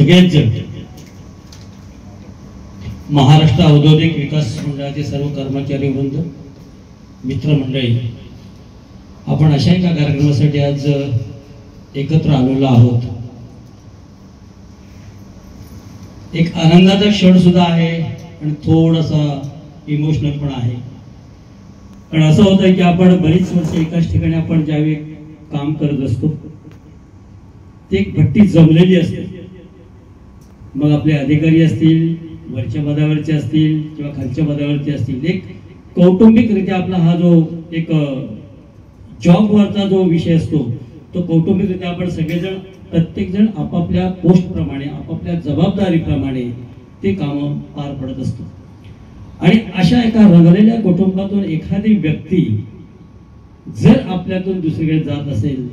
सगळेच जण, महाराष्ट्र औद्योगिक विकास मंडळाचे सर्व कर्मचारी वृंद, मित्रमंडळी, आपण अशा एका कार्यक्रमासाठी आज एकत्र आलेलो आहोत. एक आनंदाचा क्षण सुद्धा आहे आणि थोडासा इमोशनल पण आहे. कारण असं होतं की आपण बरीच वर्ष एकाच ठिकाणी आपण ज्यावेळी काम करत असतो ते एक भट्टी जमलेली असते. मग आपले अधिकारी असतील, वरच्या पदावरचे असतील किंवा खालच्या पदावरचे असतील, एक कौटुंबिकरित्या आपला हा जो एक जॉबवरचा जो विषय असतो तो कौटुंबिकरित्या आपण सगळेजण प्रत्येक जण आपापल्या पोस्ट प्रमाणे आपापल्या जबाबदारीप्रमाणे ते काम पार पडत असतो. आणि अशा एका रंगलेल्या कुटुंबातून एखादी व्यक्ती जर आपल्यातून दुसरीकडे जात असेल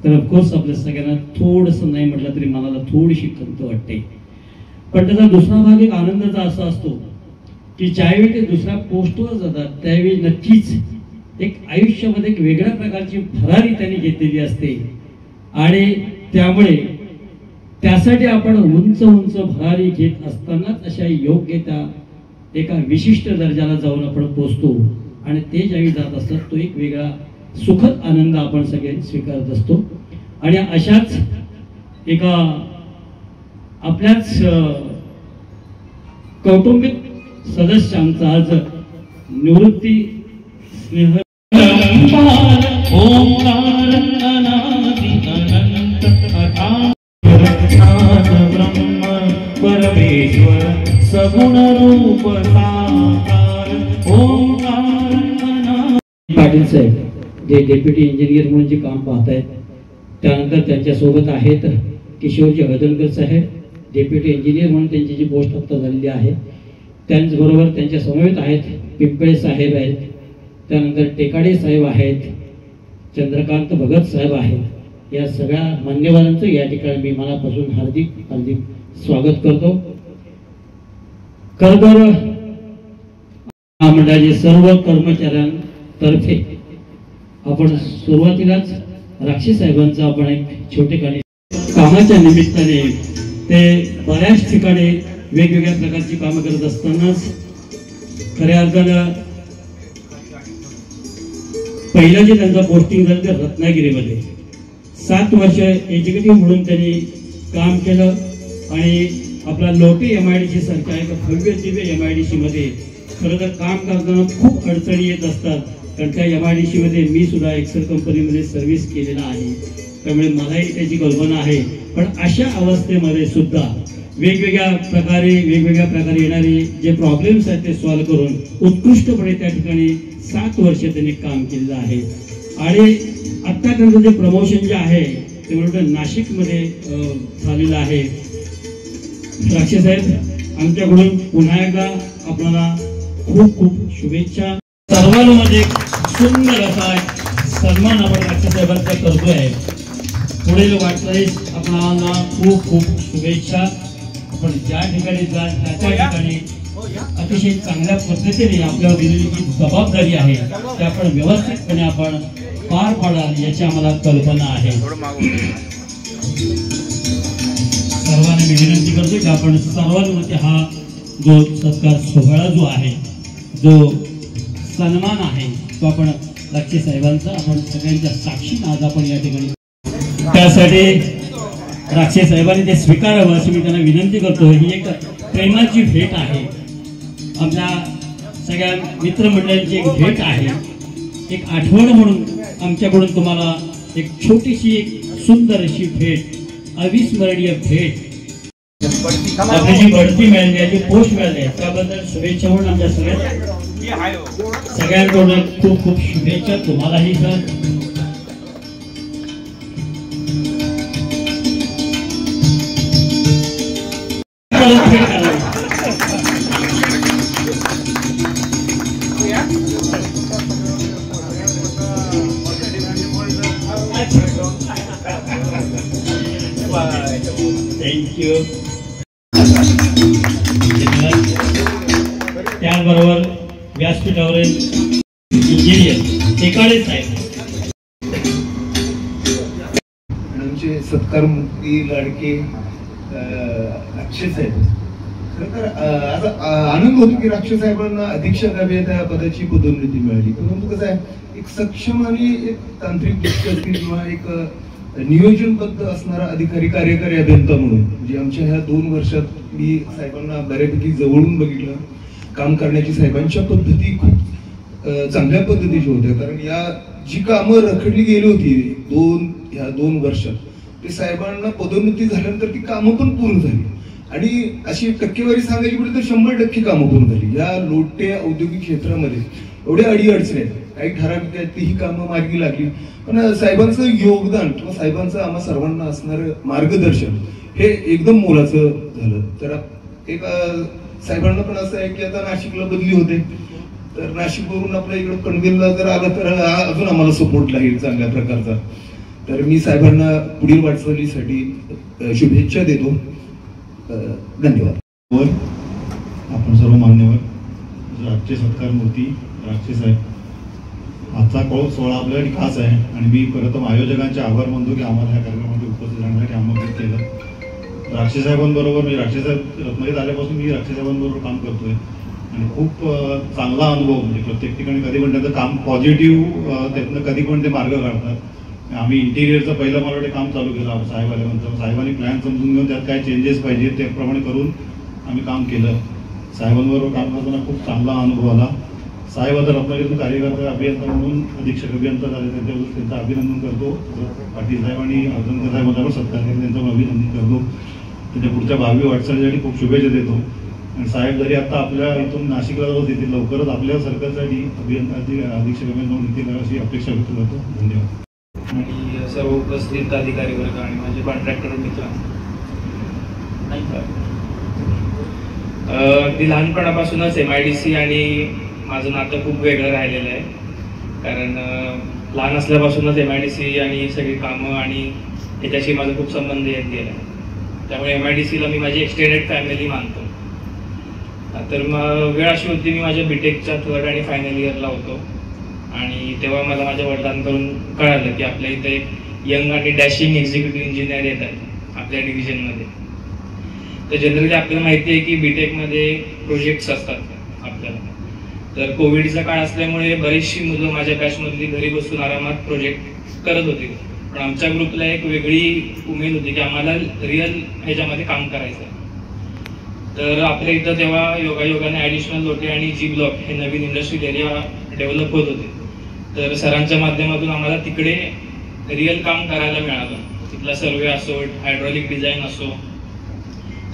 तर ऑफकोर्स आपल्या सगळ्यांना थोडंसं नाही म्हटलं तरी मनाला थोडीशी खंत वाटते. पण त्याचा दुसरा भाग एक आनंदाचा असा असतो की ज्यावेळी ते दुसऱ्या पोस्टवर जातात त्यावेळी नक्कीच एक आयुष्यामध्ये एक वेगळ्या प्रकारची भरारी त्यांनी घेतलेली असते. आणि त्यामुळे त्यासाठी आपण उंच उंच भरारी घेत असतानाच अशा योग्य त्या एका विशिष्ट दर्जाला जाऊन आपण पोचतो. आणि ते ज्यावेळी जात असतात तो एक वेगळा सुखद आनंद आपण सगळे स्वीकारत असतो. आणि अशाच एका आपल्याच कौटुंबिक सदस्यांचा आज निवृत्ती स्नेह परमेश्वर सगुण रूप साकार ओंकार. पाटील साहेब जे डेप्युटी इंजिनियर म्हणून जे काम पाहत आहेत, त्यानंतर त्यांच्या सोबत आहेत किशोरजी हळदणकर साहेब, डेप्युटी इंजिनियर म्हणून त्यांची जी पोस्ट आता झालेली आहे. त्यांचबरोबर त्यांच्या समवेत आहेत पिंपळे साहेब आहेत, त्यानंतर टेकाडे साहेब आहेत, चंद्रकांत भगत साहेब आहेत. या सगळ्या मान्यवरांचं या ठिकाणी मी मनापासून हार्दिक हार्दिक स्वागत करतो. खरं तर मंडळाचे सर्व कर्मचाऱ्यांतर्फे आपण सुरुवातीलाच राक्षी साहेबांचं आपण एक छोटे कामाच्या निमित्ताने ते बऱ्याच ठिकाणी वेगवेगळ्या प्रकारची कामं करत असतानाच खऱ्या अर्थानं पहिलं जे त्यांचं पोस्टिंग झालं ते रत्नागिरीमध्ये 7 वर्ष एक्झिक्युटिव्ह म्हणून त्यांनी काम केलं. आणि आपला लोटे MIDC सारख्या एका भव्य दिव्य MIDC मध्ये खरं तर काम करताना खूप अडचणी येत असतात. कारण त्या MIDC मध्ये मी सुद्धा एक्सेल कंपनीमध्ये सर्व्हिस केलेला आहे, त्यामुळे मलाही त्याची कल्पना आहे. पण अशा अवस्थेमध्ये सुद्धा वेगवेगळ्या प्रकारे येणारे जे प्रॉब्लेम्स आहेत ते सॉल्व्ह करून उत्कृष्टपणे त्या ठिकाणी 7 वर्ष त्यांनी काम केलेलं आहे. आणि आत्ता त्यांचं जे प्रमोशन जे आहे ते म्हणून नाशिकमध्ये झालेलं आहे. राक्षी साहेब आमच्याकडून पुन्हा एकदा आपल्याला खूप खूप शुभेच्छा. सर्वांमध्ये सुंदर असा सन्मान आपण राक्षी साहेबांचा करतोय. पुढील वाटचालीस आपल्याला खूप खूप शुभेच्छा. आपण ज्या ठिकाणी जा त्या ठिकाणी अतिशय चांगल्या पद्धतीने आपल्यावर दिलेली जी जबाबदारी आहे ते आपण व्यवस्थितपणे आपण पार पाडाल याची आम्हाला कल्पना आहे. सर्वांना मी विनंती करतो की आपण सर्वांमध्ये हा जो सत्कार सोहळा जो आहे, जो सन्मान आहे, तो आपण राक्षी साहेबांचा आपण सगळ्यांच्या साक्षीने आज आपण या ठिकाणी त्यासाठी राक्षी साहेबांनी ते स्वीकारावं अशी मी त्यांना विनंती करतो. ही एक प्रेमाची भेट आहे, आपल्या सगळ्या मित्रमंडळांची एक भेट आहे. एक आठवण म्हणून आमच्याकडून तुम्हाला एक छोटीशी एक सुंदर अशी भेट, अविस्मरणीय भेट, आपली जी बढती मिळाली आहे, जी पोस्ट मिळाली आहे त्याबद्दल शुभेच्छा म्हणून आमच्या सगळ्यांकडून खूप खूप शुभेच्छा. तुम्हालाही सर. थँक्यू. त्याचबरोबर व्यासपीठावरील इंजिनियर टेकाडे साहेब, आमचे सत्कारमुक्ती लाडके राक्षस आहेत. खरं तर असा आनंद होतो की राक्षस साहेबांना अधीक्षक अभियंता पदाची पदोन्नती मिळाली. परंतु कसं आहे, एक सक्षम आणि एक तांत्रिक दृष्टी असतील किंवा एक नियोजनबद्ध असणारा अधिकारी कार्यकारी अभियंता म्हणून म्हणजे आमच्या ह्या 2 वर्षात मी साहेबांना बऱ्यापैकी जवळून बघितलं. काम करण्याची साहेबांच्या पद्धती खूप चांगल्या पद्धतीची होत्या. कारण या जी कामं रखडली गेली होती ह्या 2 वर्षात, ते साहेबांना पदोन्नती झाल्यानंतर ती कामं पण पूर्ण झाली. आणि अशी टक्केवारी सांगायची म्हणजे तर 100% कामं पूर्ण झाली. या लोटे औद्योगिक क्षेत्रामध्ये एवढ्या अडीअडचणी आहेत, काही ठराविक आहेत, ही कामं मार्गी लागली. पण साहेबांचं योगदान किंवा साहेबांचं आम्हा सर्वांना असणारं मार्गदर्शन हे एकदम मोलाचं झालं. तर एक साहेबांना पण असं आहे की आता नाशिकला बदली होते, तर नाशिकवरून आपल्या इकडे पनवेलला जर आलं तर अजून आम्हाला सपोर्ट लागेल चांगल्या प्रकारचा. तर मी साहेबांना पुढील वाटचालीसाठी शुभेच्छा देतो. धन्यवाद. आपण सर्व मान्यवर, आजचे सत्कार मूर्ती राक्षस साहेब, आजचा सोहळा आपल्यासाठी खास आहे आणि मी प्रथम आयोजकांचे आभार मानतो की आम्हाला या कार्यक्रमामध्ये उपस्थित राहण्यासाठी आमंत्रित केलं. राक्षस साहेबांबरोबर मी राक्षस साहेब रत्नागिरीत आल्यापासून मी राक्षस साहेबांबरोबर काम करतोय आणि खूप चांगला अनुभव, म्हणजे प्रत्येक ठिकाणी कधी पण त्यांचं काम पॉझिटिव्ह, त्यातनं कधी पण ते मार्ग काढतात. आम्ही इंटिरियरचं पहिलं मला वाटतं काम चालू केलं साहेब आल्यानंतर. साहेबांनी प्लॅन समजून घेऊन त्यात काय चेंजेस पाहिजे त्याप्रमाणे करून आम्ही काम केलं. साहेबांबरोबर काम करताना खूप चांगला अनुभव आला. साहेब आता रत्नागिरीतून कार्यकर्ता अभियंता म्हणून अधीक्षक अभियंता झाले, त्यांचं अभिनंदन करतो. पाटील साहेब आणि अर्जनकर साहेबांना सत्कार केला, त्यांचं प्रवीण करतो. त्याच्या पुढच्या भावी वाटचालीसाठी खूप शुभेच्छा देतो. आणि साहेब जरी आता आपल्या इथून नाशिकला जाऊन येतील, लवकरच आपल्या सर्कलसाठी अभियंता अधीक्षक अभियंता येतील अशी अपेक्षा व्यक्त करतो. धन्यवाद. आणि सर्व उपस्थित अधिकारी वर्ग आणि माझे कॉन्ट्रॅक्टर मित्र, अगदी लहानपणापासूनच MIDC आणि माझं नातं खूप वेगळं राहिलेलं आहे. कारण लहान असल्यापासूनच MIDC आणि सगळी कामं आणि त्याच्याशी माझा खूप संबंध येत गेला. त्यामुळे MIDCला मी माझी एक्सटेंडेड फॅमिली मानतो. तर मग वेळ अशी होती, मी माझ्या BTECच्या 3rd आणि फायनल इयरला होतो आणि तेव्हा मला माझ्या वडिलांकडून कळालं की आपल्या इथे एक यंग आणि डॅशिंग एक्झिक्युटिव्ह इंजिनियर येत आहेत आपल्या डिव्हिजनमध्ये. तर जनरली आपल्याला माहिती आहे की BTECमध्ये प्रोजेक्ट्स असतात आपल्याला. तर कोविडचा काळ असल्यामुळे बरीचशी मुलं माझ्या बॅचमधली घरी बसून आरामात प्रोजेक्ट करत होती. पण आमच्या ग्रुपला एक वेगळी उमेद होती की आम्हाला रिअल ह्याच्यामध्ये काम करायचं. तर आपल्या इथं तेव्हा योगायोगाने ॲडिशनल लोटे आणि G ब्लॉक हे नवीन इंडस्ट्रियल एरिया डेव्हलप होत होते. तर सरांच्या माध्यमातून आम्हाला तिकडे रिअल काम करायला मिळालं. तिथला सर्वे असो, हायड्रॉलिक डिझाईन असो.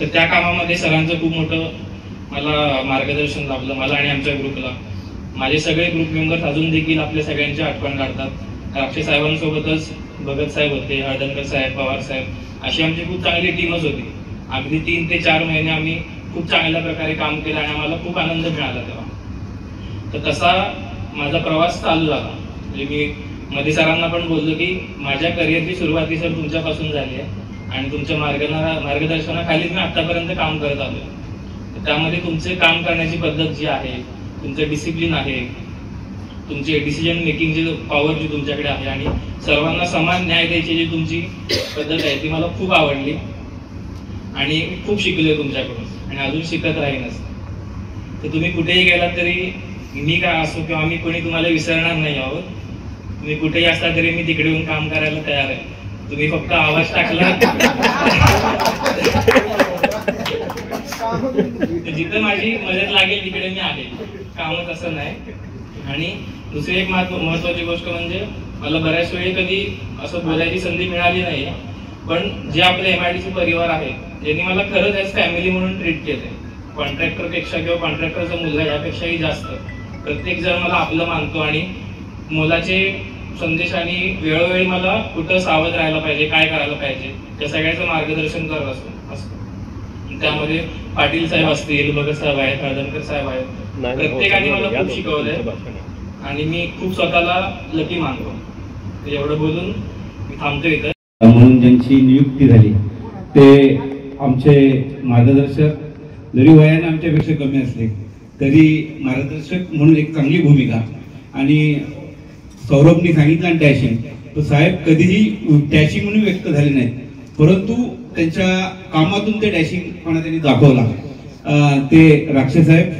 तर त्या कामामध्ये सरांचं खूप मोठं मला मार्गदर्शन लाभलं, मला आणि आमच्या ग्रुपला. माझे सगळे ग्रुप मेंबर्स अजून देखील आपल्या सगळ्यांची आठवण काढतात. राक्षस साहेबांसोबतच भगत साहेब होते, हळदणकर साहेब, पवार साहेब, अशी आमची खूप चांगली टीमच होती. अगदी 3 ते 4 महिने आम्ही खूप चांगल्या प्रकारे काम केलं आणि आम्हाला खूप आनंद मिळाला तेव्हा. तर तसा माझा प्रवास चालू झाला. म्हणजे मी मध्ये सरांना पण बोललो की माझ्या करिअरची सुरुवाती सर तुमच्यापासून झाली आहे आणि तुमच्या मार्गदर्शनाखालीच मी आतापर्यंत काम करत आलो. त्यामध्ये तुमचे काम करण्याची पद्धत जी आहे, तुमचं डिसिप्लिन आहे, तुमचे डिसिजन मेकिंगची पॉवर जी तुमच्याकडे आहे आणि सर्वांना समान न्याय द्यायची जी तुमची पद्धत आहे ती मला खूप आवडली आणि खूप शिकलोय तुमच्याकडून आणि अजून शिकत राहीनच. तर तुम्ही कुठेही गेलात तरी मी काय असो किंवा आम्ही कोणी तुम्हाला विसरणार नाही आहोत. तुम्ही कुठेही असला तरी मी तिकडे येऊन काम करायला तयार आहे. तुम्ही फक्त आवाज टाकला जिथं माझी मदत लागेल तिकडे मी आहे. कामच असं नाही. आणि दुसरी एक महत्वाची गोष्ट म्हणजे मला बऱ्याच वेळी कधी असं बोलायची संधी मिळाली नाही, पण जे आपले MIDC परिवार आहे ज्यांनी मला खरंच ॲज फॅमिली म्हणून ट्रीट केलंय. कॉन्ट्रॅक्टर पेक्षा किंवा कॉन्ट्रॅक्टरचा मुलगा यापेक्षाही जास्त प्रत्येक जण मला आपलं मानतो आणि मोलाचे संदेश आणि वेळोवेळी मला कुठं सावध राहायला पाहिजे, काय करायला पाहिजे त्या सगळ्याचं मार्गदर्शन करत असतो. त्यामध्ये पाटील साहेब असतील, भगत साहेब आहेत, हळदणकर साहेब आहेत, प्रत्येकाने मला खूप शिकवलंय आणि मी खूप स्वतःला लकी मानतो. एवढं बोलून मी थांबतो इथं. म्हणून ज्यांची नियुक्ती झाली ते आमचे मार्गदर्शक जरी वयाने आमच्यापेक्षा कमी असले तरी मार्गदर्शक म्हणून एक चांगली भूमिका. आणि सौरभनी सांगितलं डॅशिंग, तर साहेब कधीही डॅशिंग म्हणून व्यक्त झाले नाहीत, परंतु त्यांच्या कामातून ते डॅशिंगपणा त्यांनी दाखवला ते राक्षस साहेब.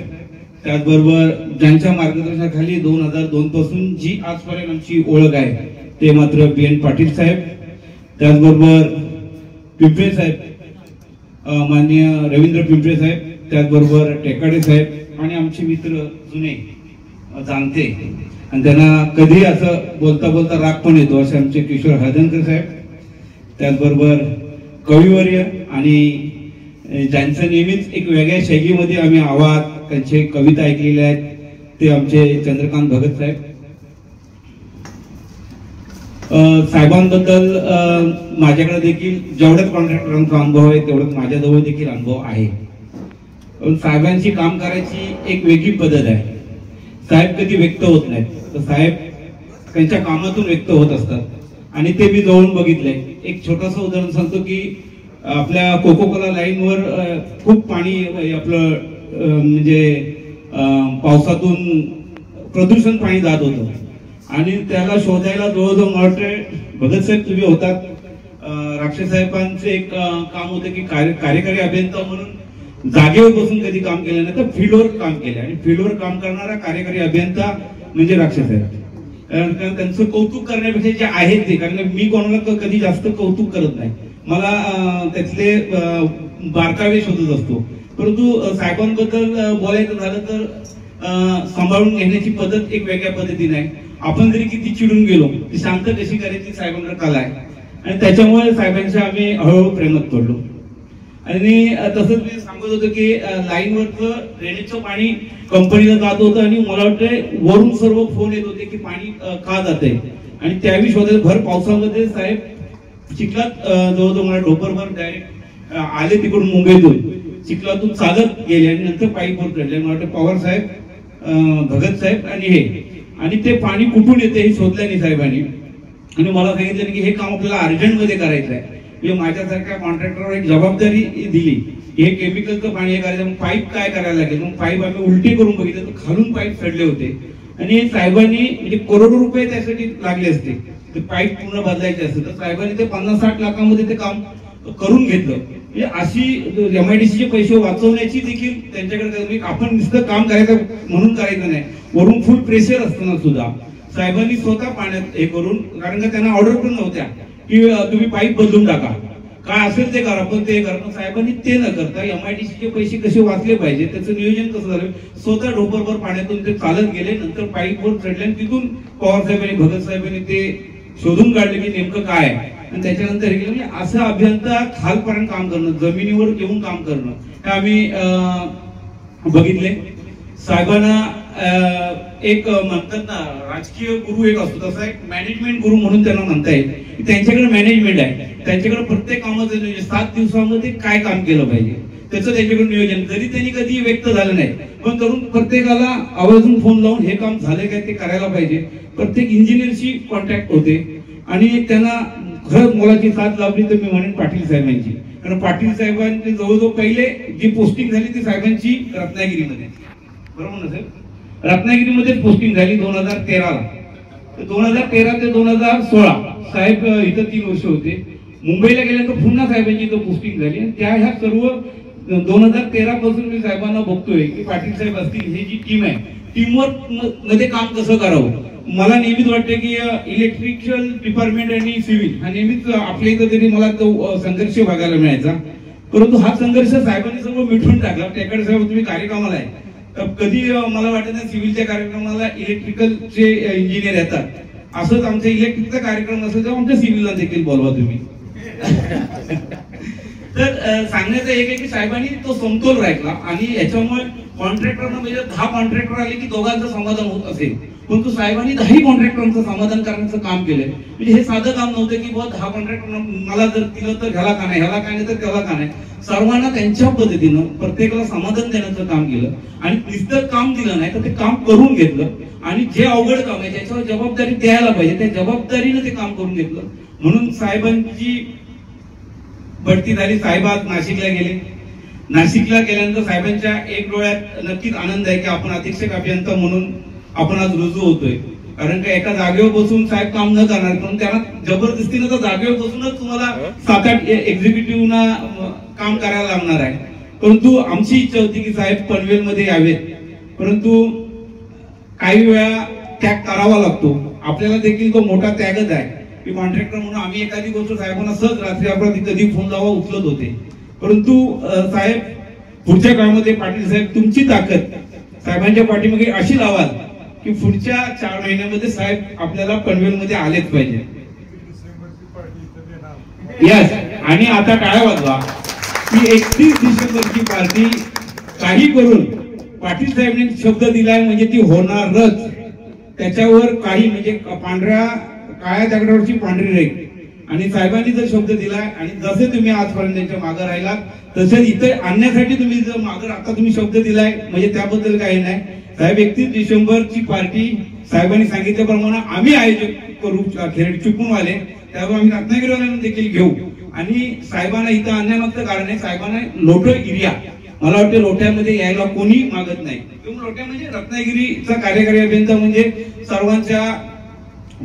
त्याचबरोबर ज्यांच्या मार्गदर्शनाखाली 2002 पासून जी आजपर्यंत आमची ओळख आहे ते मात्र BN पाटील साहेब. त्याचबरोबर पिंपळे साहेब, माननीय रवींद्र पिंपळे साहेब, त्याचबरोबर टेकाडे साहेब आणि आमचे मित्र जुने जाणते, आणि त्यांना कधी असं बोलता बोलता राग पण येतो असे आमचे किशोर हळदणकर साहेब. त्याचबरोबर कविवर्य आणि ज्यांचं नेहमीच एक वेगळ्या शैलीमध्ये आम्ही आवाज त्यांचे कविता ऐकलेल्या आहेत ते आमचे चंद्रकांत भगत साहेब. साहेबांबद्दल माझ्याकडे देखील जेवढ्याच कॉन्ट्रॅक्टरांचा अनुभव आहे तेवढंच माझ्याजवळ देखील अनुभव आहे. साहेबांची काम करायची एक वेगळी पद्धत आहे. साहेब कधी व्यक्त होत नाहीत, तर साहेब त्यांच्या कामातून व्यक्त होत असतात आणि ते मी जवळून बघितलंय. एक छोटंसं उदाहरण सांगतो की आपल्या कोकोकोला लाईनवर खूप पाणी आपलं म्हणजे पावसातून प्रदूषण पाणी जात होतं आणि त्याला शोधायला जवळजवळ मला वाटतं भगत साहेब तुम्ही होतात. राक्षस साहेबांचे एक काम होतं की कार्यकारी अभियंता म्हणून जागेवर बसून कधी काम केलं नाही, तर फील्डवर काम केलं आणि फील्डवर काम करणारा कार्यकारी अभियंता म्हणजे राक्षस साहेब. कारण त्यांचं कौतुक करण्यापेक्षा जे आहेत ते, कारण मी कोणाला कधी जास्त कौतुक करत नाही, मला त्यातले बारकावे शोधत असतो. परंतु साहेबांबद्दल बोलायचं झालं तर सांभाळून घेण्याची पद्धत एक वेगळ्या पद्धतीने आहे. आपण जरी किती चिडून गेलो ती शांत कशी करायची साहेबांकडे कला आहे आणि त्याच्यामुळे साहेबांच्या आम्ही हळूहळू प्रेमात पडलो. आणि तसंच मी सांगत होतो की लाईनवरचं ड्रेनेजचं पाणी कंपनीला जात होतं आणि मला वाटतं वरून सर्व फोन येत होते की पाणी का जाते, आणि त्यावेळी शोधायला भर पावसामध्ये साहेब चिखलात जवळजवळ मला डोपरभर डायरेक्ट आले तिकडून मुंबईतून चिखलातून चालत गेले आणि नंतर पाईपवर चढले. मला वाटतं पवार साहेब, भगत साहेब आणि हे, आणि ते पाणी कुठून येते हे शोधलं नाही साहेबांनी आणि मला सांगितलं की हे काम आपल्याला अर्जंटमध्ये करायचं आहे. माझ्यासारख्या कॉन्ट्रॅक्टरवर एक जबाबदारी दिली, हे केमिकलचं पाणी हे करायचं, पाईप काय करायला लागेल. मग पाईप आम्ही उलटी करून बघितलं तर खालून पाईप चढले होते आणि साहेबांनी म्हणजे करोडो रुपये त्यासाठी लागले असते, ते पाईप पूर्ण बदलायचे असते, तर साहेबांनी ते 50-60 लाखामध्ये ते काम करून घेतलं. म्हणजे अशी MIDCचे पैसे वाचवण्याची देखील त्यांच्याकडे, आपण नुसतं काम करायचं म्हणून करायचं नाही, वरून फुल प्रेशर असताना सुद्धा साहेबांनी स्वतः पाण्यात हे करून, कारण का त्यांना ऑर्डर पण नव्हत्या की तुम्ही पाईप बदलून टाका, काय असेल ते करा, पण ते करा. साहेबांनी ते न करता MIDCचे पैसे कसे वाचले पाहिजे त्याचं नियोजन कसं झालं, स्वतः डोपरभर पाण्यातून ते चालत गेले, नंतर पाईपवर चढले आणि तिथून पवार साहेबांनी, भगत साहेबांनी ते शोधून काढले की नेमकं काय आहे आणि त्याच्यानंतर हे केलं. म्हणजे असं अभियंता खालपर्यंत काम करणं, जमिनीवर येऊन काम करणं हे आम्ही बघितले. साहेबांना एक म्हणतात ना राजकीय गुरु एक असतो, तसा एक मॅनेजमेंट गुरु म्हणून त्यांना म्हणता येईल. त्यांच्याकडे मॅनेजमेंट आहे, त्यांच्याकडे प्रत्येक कामाचं नियोजन, 7 दिवसामध्ये काय काम केलं पाहिजे त्याचं त्यांच्याकडे नियोजन, जरी त्यांनी कधी व्यक्त झालं नाही पण तरुण प्रत्येकाला आवर्जून फोन लावून हे काम झाले काय ते करायला पाहिजे. प्रत्येक इंजिनियरशी कॉन्टॅक्ट होते आणि त्यांना खरंच मोलाची साथ लाभली तर मी म्हणेन पाटील साहेबांची, कारण पाटील साहेबांची जवळजवळ पहिले जी पोस्टिंग झाली ती साहेबांची रत्नागिरीमध्ये, बरोबर ना साहेब, रत्नागिरीमध्ये पोस्टिंग झाली 2013 ला. 2013 ते 2016 साहेब इथं 3 वर्ष होते. मुंबईला गेल्यानंतर पुन्हा साहेबांची इथं पोस्टिंग झाली आणि त्या ह्या सर्व 2013 पासून मी साहेबांना बघतोय की पाटील साहेब असतील, हे जी टीम आहे टीमवर्क मध्ये काम कसं करावं. मला नेहमीच वाटतं की इलेक्ट्रिकल डिपार्टमेंट आणि सिव्हिल हा नेहमीच आपल्या इथं तरी मला तो संघर्ष बघायला मिळायचा, परंतु हा संघर्ष साहेबांनी सगळं मिटून टाकला. टेकाडे साहेब तुम्ही कार्यक्रमाला आहे, कधी मला वाटत नाही सिव्हिलच्या कार्यक्रमाला इलेक्ट्रिकलचे इंजिनियर येतात, असंच आमचा इलेक्ट्रिकचा कार्यक्रम असेल तर आमच्या सिव्हिलला देखील बोलवा तुम्ही. तर सांगण्याचं एक आहे की साहेबांनी तो समतोल राखला आणि याच्यामुळे कॉन्ट्रॅक्टरना म्हणजे 10 कॉन्ट्रॅक्टर आले की दोघांचं समाधान होत असेल, परंतु साहेबांनी 10 कॉन्ट्रॅक्टरांचं समाधान करण्याचं काम केलंय. म्हणजे हे साधं काम नव्हतं की बुवा 10 कॉन्ट्रॅक्टर मला जर दिलं तर ह्याला का नाही, ह्याला काय नाही तर त्याला का नाही, सर्वांना त्यांच्या पद्धतीनं प्रत्येकाला समाधान देण्याचं काम केलं आणि नुसतं काम दिलं नाही तर ते काम करून घेतलं आणि जे अवघड काम आहे त्याच्यावर जबाबदारी द्यायला पाहिजे त्या जबाबदारीनं ते काम करून घेतलं. म्हणून साहेबांची बढती झाली. साहेब आज नाशिकला गेले. नाशिकला गेल्यानंतर साहेबांच्या एक डोळ्यात नक्कीच आनंद आहे की आपण अधीक्षक अभियंता म्हणून आपण आज रुजू होतोय, कारण का एका जागेवर बसून साहेब काम न करणार, पण त्यांना जबरदस्तीनं तर जागेवर बसूनच तुम्हाला 7-8 एक्झिक्युटिव्हना काम करायला लागणार आहे. परंतु आमची इच्छा होती की साहेब पनवेलमध्ये यावेत, परंतु काही वेळा त्याग करावा लागतो. आपल्याला देखील तो मोठा त्यागच आहे की कॉन्ट्रॅक्टर म्हणून आम्ही एखादी गोष्ट साहेबांना सहज रात्री अपराधी कधी फोन लावा उचलत होते. परंतु साहेब पुढच्या काळामध्ये पाटील साहेब तुमची ताकद साहेबांच्या पाठीमागे अशी लावाल की पुढच्या 4 महिन्यामध्ये साहेब आपल्याला पनवेलमध्ये आलेच पाहिजे. यस, आणि आता टाळ्या वाजवा की 31 डिसेंबरची पार्टी काही करून पाटील साहेबांनी शब्द दिलाय म्हणजे ती होणारच. त्याच्यावर काही म्हणजे काळ्या दगडावरची पांढरी रेघ. आणि साहेबांनी जर शब्द दिलाय आणि जसे तुम्ही आजपर्यंत त्यांच्या मागे राहिलात तसे इथे आणण्यासाठी तुम्ही जर मागे आता तुम्ही शब्द दिलाय म्हणजे त्याबद्दल काही नाही. साहेब 31 डिसेंबरची पार्टी साहेबांनी सांगितल्याप्रमाणे आम्ही आयोजक करू, खेळ चुकून आले त्यावर आम्ही रत्नागिरीवाल्यांना देखील घेऊ. आणि साहेबांना इथं आणण्यामागचं कारण आहे साहेबांना लोटो एरिया, मला वाटतं लोट्यामध्ये यायला कोणी मागत नाही. लोट्या म्हणजे रत्नागिरीचा कार्यकारी अभियंता म्हणजे सर्वांच्या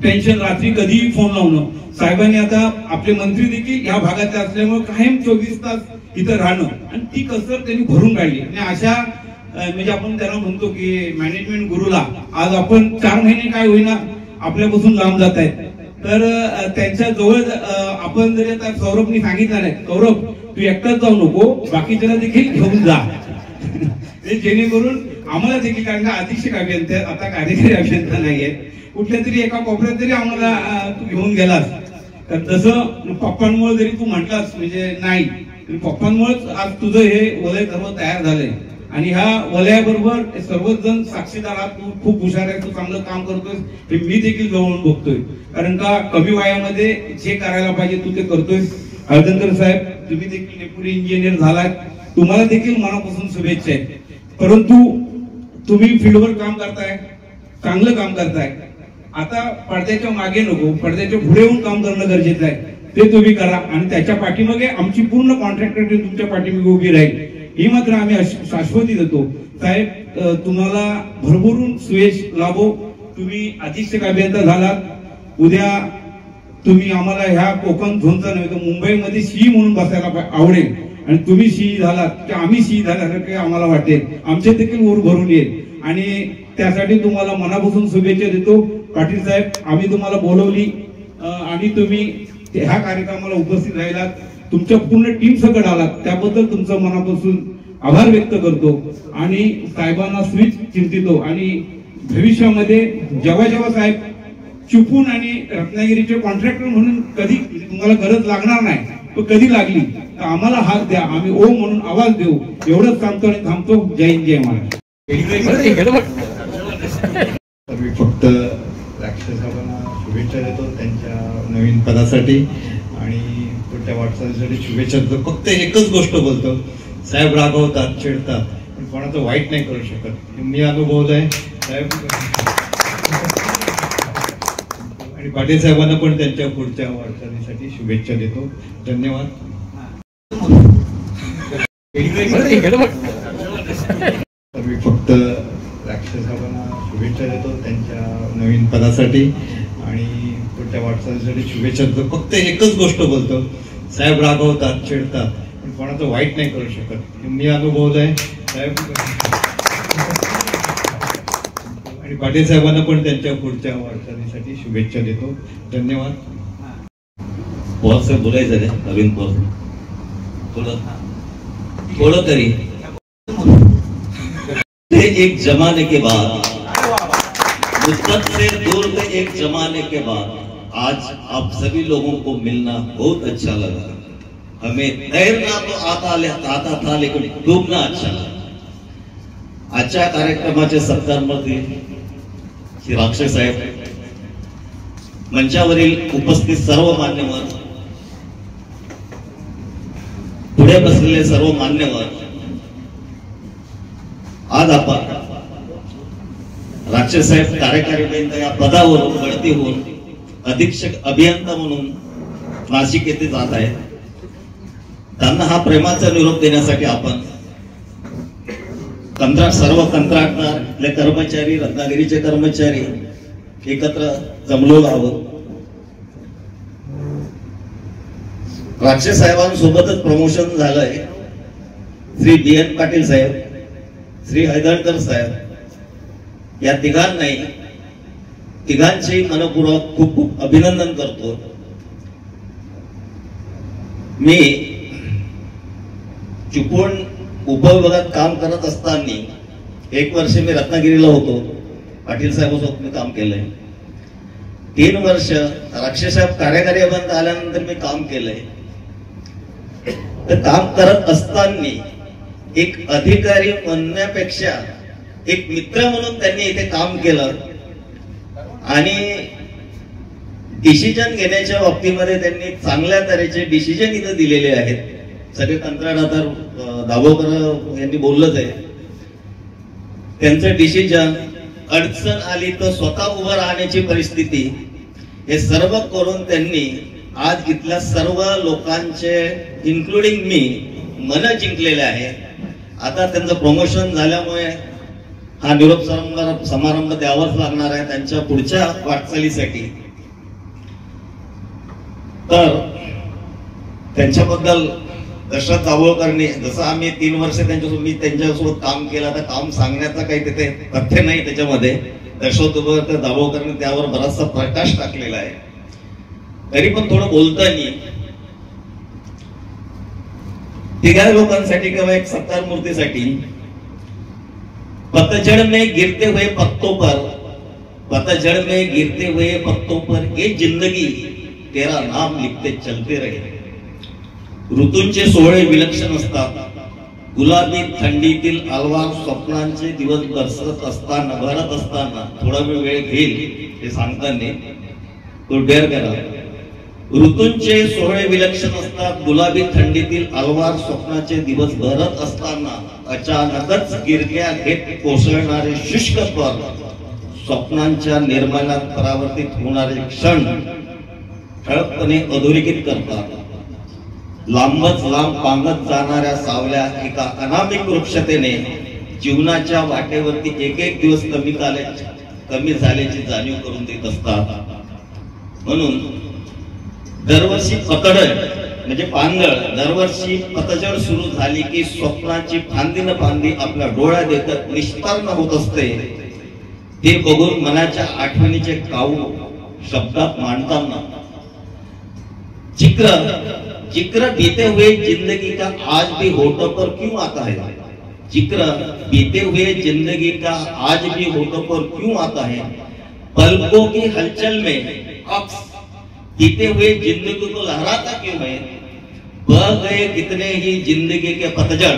टेन्शन रात्री कधीही फोन लावणं. साहेबांनी आता आपले मंत्री देखील या भागातले असल्यामुळे कायम 24 तास इथं राहणं आणि ती कसर त्यांनी भरून काढली. आणि अशा म्हणजे आपण त्यांना म्हणतो की मॅनेजमेंट गुरुला आज आपण 4 महिने काय होईना आपल्यापासून लांब जात आहेत. तर त्यांच्या जवळ आपण जरी आता सौरभनी सांगितलं नाही, सौरभ तू एकटाच जाऊ नको, बाकीच्याला देखील घेऊन जा जेणेकरून आम्हाला देखील, कारण का अधीक्षक अभियंता आता कार्यकारी अभियंता नाहीये, कुठल्या तरी एका कोपऱ्यात तरी आम्हाला तू घेऊन गेलास तर जसं पप्पांमुळे जरी तू म्हटलास म्हणजे नाही, पप्पांमुळेच आज तुझं हे वलय सर्व तयार झालंय. आणि ह्या वलयाबरोबर सर्वच जण साक्षीदार आहात. तू खूप हुशार आहे, तू चांगलं काम करतोय हे मी देखील जवळून बघतोय. कारण का कमी वयामध्ये जे करायला पाहिजे तू ते करतोय. हळदणकर साहेब तुम्ही देखील डेप्युटी इंजिनियर झालात, तुम्हाला देखील मनापासून शुभेच्छा आहेत. परंतु तुम्ही फील्डवर काम करताय, चांगलं काम करताय. आता पडद्याच्या मागे नको, पडद्याच्या पुढे येऊन काम करणं गरजेचं आहे. ते तुम्ही करा आणि त्याच्या पाठीमागे आमची पूर्ण कॉन्ट्रॅक्टर टीम तुमच्या पाठीमागे उभी राहील ही मात्र आम्ही शाश्वती देतो. साहेब तुम्हाला भरभरून सुयश लाभो. तुम्ही अधीक्षक अभियंता झालात, उद्या तुम्ही आम्हाला ह्या कोकण झोनचा नव्हे तर मुंबईमध्ये सी म्हणून बसायला आवडेल. आणि तुम्ही सी झालात की आम्ही सी झाल्यासारखे आम्हाला वाटेल, आमचे देखील ऊर भरून येईल. आणि त्यासाठी तुम्हाला मनापासून शुभेच्छा देतो. पाटील साहेब आम्ही तुम्हाला बोलवली आणि तुम्ही ह्या कार्यक्रमाला उपस्थित राहिलात, तुमच्या पूर्ण टीम सकट आलात त्याबद्दल तुमचं मनापासून आभार व्यक्त करतो. आणि साहेबांना स्विच चिंतितो आणि भविष्यामध्ये जेव्हा जेव्हा साहेब चुकून आणि रत्नागिरीचे कॉन्ट्रॅक्टर म्हणून कधी तुम्हाला गरज लागणार नाही, तो कधी लागली तर आम्हाला हात द्या, आम्ही ओ म्हणून आवाज देऊ. एवढंच सांगतो आणि थांबतो. जय हिंद जय महाराष्ट्र. मी फक्त राक्षस साहेबांना शुभेच्छा देतो त्यांच्या नवीन पदासाठी आणि पुढच्या वाटचालीसाठी शुभेच्छा देतो. फक्त एकच गोष्ट बोलतो, साहेब रागवतात, चिडतात, पण कोणाचं वाईट नाही करू शकत. मी अनुभवलंय साहेब. आणि पाटील साहेबांना पण त्यांच्या पुढच्या वाटचालीसाठी शुभेच्छा देतो. धन्यवाद. मी फक्त राक्षस साहेबांना शुभेच्छा देतो त्यांच्या नवीन पदासाठी आणि पुढच्या वाटचालीसाठी शुभेच्छा देतो. फक्त एकच गोष्ट बोलतो, साहेब रागवतात, चिडतात, पण कोणाचं वाईट नाही करू शकत. मी अनुभवलंय साहेब. आणि पाटील साहेबांना पण त्यांच्या पुढच्या वाटचालीसाठी शुभेच्छा देतो. धन्यवाद. पवार साहेब बोलायचं रे, नवीन पवार थोड़ा तरी. एक जमाने के बाद, मुद्दत से दूर में एक जमाने के बाद आज आप सभी लोगों को मिलना बहुत अच्छा लगा. हमें तैरना तो आता था लेकिन डूबना अच्छा लगा. आजच्या कार्यक्रमाचे सत्कारमध्ये श्री राक्षस साहेब, मंचावरील उपस्थित सर्व मान्यवर, पुढे बसलेले सर्व मान्यवर, आज आपण राक्षस साहेब कार्यकारी अभियंता या पदावरून बढती होऊन अधीक्षक अभियंता म्हणून नाशिक येथे जात आहेत. त्यांना हा प्रेमाचा निरोप देण्यासाठी आपण सर्व कंत्राटदार, कर्मचारी, रत्नागिरीचे कर्मचारी, एकत्र जमलो आहोत. राक्षस साहेबांसोबतच प्रमोशन झालंय. श्री BN पाटील साहेब, श्री हैदरकर साहेब या तिघांचे मनपूर्वक खूप खूप अभिनंदन करतो. मी चिपळूण उपविभागात काम करत असताना 1 वर्ष मी रत्नागिरीला होतो. पाटील साहेबांसोबत मी काम केलंय. 3 वर्ष राक्षस साहेब कार्यकारी अभियंता आल्यानंतर मी काम केलंय. तर काम करत असताना एक अधिकारी म्हणण्यापेक्षा एक मित्र म्हणून त्यांनी इथे काम केलं आणि डिसिजन घेण्याच्या बाबतीमध्ये त्यांनी चांगल्या तऱ्हेचे डिसिजन इथे दिलेले आहेत. सगळे कंत्राटदार दाभोळकर यांनी बोललंच आहे. त्यांचं डिसिजन अडचण आली तर स्वतः उभं राहण्याची परिस्थिती हे सर्व करून त्यांनी आज इथल्या सर्व लोकांचे इन्क्लुडिंग मी मन जिंकलेले आहे. आता त्यांचं प्रमोशन झाल्यामुळे हा निरोप समारंभ द्यावाच लागणार आहे त्यांच्या पुढच्या वाटचालीसाठी. तर त्यांच्याबद्दल दशरथ दाभोळकरनी जसं आम्ही 3 वर्ष त्यांच्यासोबत काम केलं, तर काम सांगण्याचं काही तिथे तथ्य नाही त्याच्यामध्ये. दशरथ दाभोळकरनी त्यावर बराचसा प्रकाश टाकलेला आहे. तरी पण थोडं बोलताना तिघा लोकांसाठी किंवा एक सत्कार मूर्तीसाठी पतझड़ में गिरते हुए पत्तों पर, पतझड़ में गिरते हुए पत्तों पर ये जिंदगी तेरा नाम लिखते चलते रहे. ऋतूंचे सोहळे विलक्षण असतात. गुलाबी थंडीतील अलवार स्वप्नांचे दिवस भरत असताना थोडा वेळ घेईल हे सांगताना तो डेअर करा. ऋतूंचे सोहळे विलक्षण असतात. गुलाबी थंडीतील अलवार स्वप्नाचे दिवस भरत असताना अचानकच गिरक्या घेत कोसळणारे शुष्क स्वर, स्वप्नांच्या निर्माणात परावर्तित होणारे क्षण ठळकपणे अधोरेखित करतात. लांबच लांब पांगत जाणाऱ्या सावल्या एका अनामिक वृक्षतेने जीवनाच्या वाटेवरती एक दिवस कमी झाल्याची जाणीव करून देत असतात. म्हणून दरवर्षी पतझड म्हणजे पानगळ, दरवर्षी पतझड सुरू झाली की स्वप्नाची फांदी न फांदी आपल्या डोळ्यात देखत निष्पर्ण होत असते. ते बघून मनाच्या आठवणीचे काऊ शब्दात मांडताना जिक्र बीते हुए जिंदगी का आज भी होठों पर क्यों आता है, जिक्र बीते हुए जिंदगी का आज भी होठों पर क्यों आता है, पलकों की हलचल में अक्स बीते हुए जिंदगी को लहराता क्यों है, बह गए कितने ही जिंदगी के पतझड़,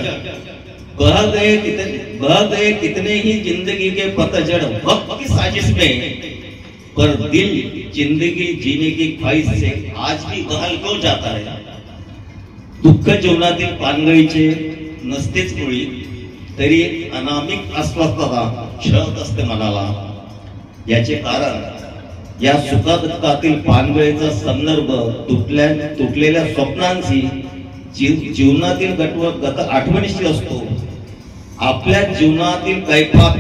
बह गए कितने ही जिंदगी के पतझड़ वक्त की साजिश में, पर दिल जिंदगी जीने की ख्वाहिश से आज भी बहल क्यों जाता है. दुःख जीवनातील पानगळीचे नसतेच मुळी, तरी अनामिक अस्वस्थता छळत असते मनाला. याचे कारण या सुखदुःखातील पानगळीचा संदर्भ तुटलेल्या स्वप्नांची जीवनातील गत आठवणीशी असतो. आपल्या जीवनातील कैफात